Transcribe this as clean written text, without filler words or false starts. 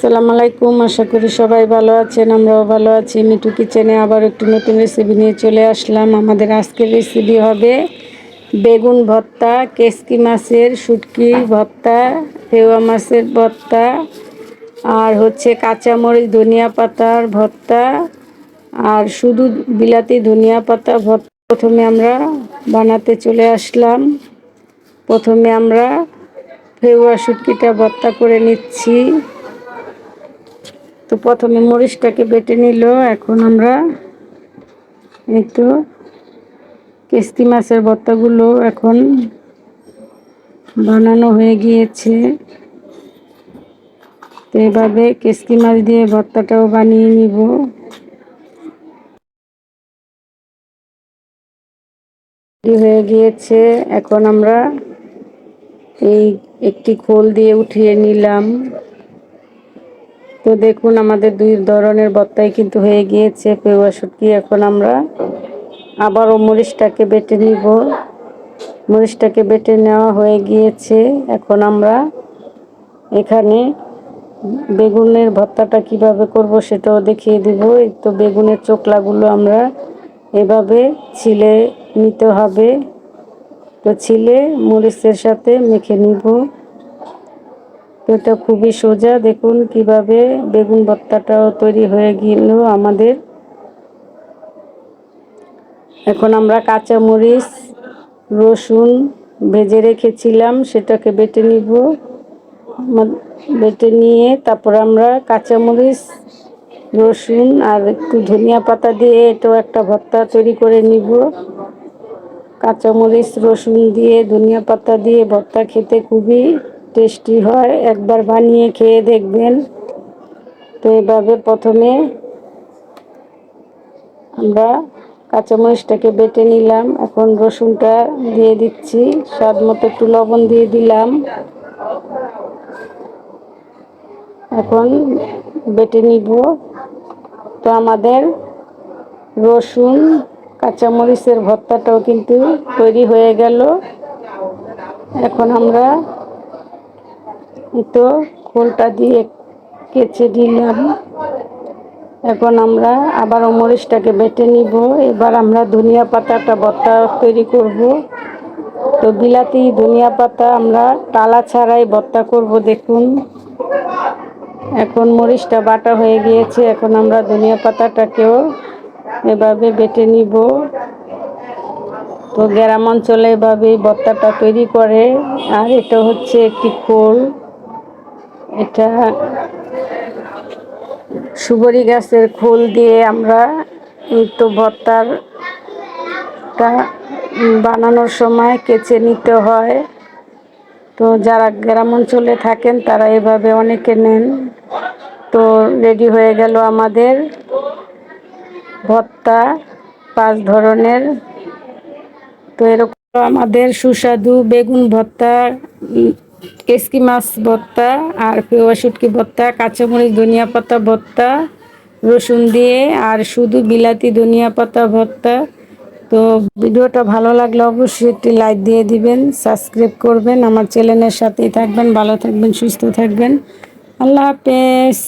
আসসালামু আলাইকুম। আশা করি সবাই ভালো আছেন, আমরাও ভালো আছি। মিঠু কিচেনে আবার একটু নতুন রেসিপি নিয়ে চলে আসলাম। আমাদের আজকের রেসিপি হবে বেগুন ভর্তা, কেসকি মাছের শুটকি ভর্তা, ফেওয়া মাছের ভর্তা, আর হচ্ছে কাঁচামরিচ ধনিয়া পাতার ভর্তা, আর শুধু বিলাতি ধনিয়া পাতা ভর্তা। প্রথমে আমরা বানাতে চলে আসলাম। প্রথমে আমরা ফেওয়া শুটকিটা ভর্তা করে নিচ্ছি। তো প্রথমে মরিচটাকে বেটে নিল। এখন আমরা এই তো কেসকি মাছের ভর্তাগুলো এখন বানানো হয়ে গিয়েছে। তো এভাবে কেসকি মাছ দিয়ে ভর্তাটাও বানিয়ে নিব। হয়ে গিয়েছে। এখন আমরা এই একটি খোল দিয়ে উঠিয়ে নিলাম। তো দেখুন আমাদের দুই ধরনের ভর্তাই কিন্তু হয়ে গিয়েছে ফেওয়া শুটকি। এখন আমরা আবারও মরিচটাকে বেটে নিব। মরিচটাকে বেটে নেওয়া হয়ে গিয়েছে। এখন আমরা এখানে বেগুনের ভর্তাটা কিভাবে করব সেটাও দেখিয়ে দিব। এই তো বেগুনের চোকলাগুলো আমরা এভাবে ছিলে নিতে হবে। তো ছিলে মরিচের সাথে মেখে নিব। তো এটা খুবই সোজা। দেখুন কিভাবে বেগুন ভর্তাটাও তৈরি হয়ে গেল আমাদের। এখন আমরা কাঁচামরিচ রসুন ভেজে রেখেছিলাম সেটাকে বেটে নিব। বেটে নিয়ে তারপর আমরা কাঁচামরিচ রসুন আর একটু ধনিয়া পাতা দিয়ে এটাও একটা ভর্তা তৈরি করে নিব। কাঁচামরিচ রসুন দিয়ে ধনিয়া পাতা দিয়ে ভর্তা খেতে খুবই টেস্টি হয়, একবার বানিয়ে খেয়ে দেখবেন। তো এভাবে প্রথমে আমরা কাঁচামরিচটাকে বেটে নিলাম। এখন রসুনটা দিয়ে দিচ্ছি, স্বাদ মতো একটু লবণ দিয়ে দিলাম। এখন বেটে নিব। তো আমাদের রসুন কাঁচামরিচের ভর্তাটাও কিন্তু তৈরি হয়ে গেল। এখন আমরা তো খোলটা দিয়ে কেচে দিলাম। এখন আমরা আবারও মরিচটাকে বেটে নিব। এবার আমরা ধনিয়া পাতাটা ভর্তা তৈরি করব। তো বিলাতি ধনিয়া পাতা আমরা টালা ছাড়াই ভর্তা করব। দেখুন এখন মরিচটা বাটা হয়ে গিয়েছে। এখন আমরা ধনিয়া পাতাটাকেও এভাবে বেটে নিব। তো গ্রাম অঞ্চলে এভাবে ভর্তাটা তৈরি করে। আর এটা হচ্ছে একটি খোল, এটা সুপারি গাছের খোল দিয়ে আমরা তো ভর্তাটা বানানোর সময় কেচে নিতে হয়। তো যারা গ্রাম অঞ্চলে থাকেন তারা এভাবে অনেকে নেন। তো রেডি হয়ে গেল আমাদের ভর্তা 5 ধরনের। তো এরকম আমাদের সুস্বাদু বেগুন ভর্তা, কেসকি মাছ ভর্তা, আর ফেওয়া শুটকি ভর্তা, কাঁচামরিচ ধনিয়া পাতা ভর্তা রসুন দিয়ে, আর শুধু বিলাতি ধনিয়া পাতা ভর্তা। তো ভিডিওটা ভালো লাগলে অবশ্যই একটি লাইক দিয়ে দিবেন, সাবস্ক্রাইব করবেন, আমার চ্যানেলের সাথেই থাকবেন। ভালো থাকবেন, সুস্থ থাকবেন। আল্লাহ হাফেজ।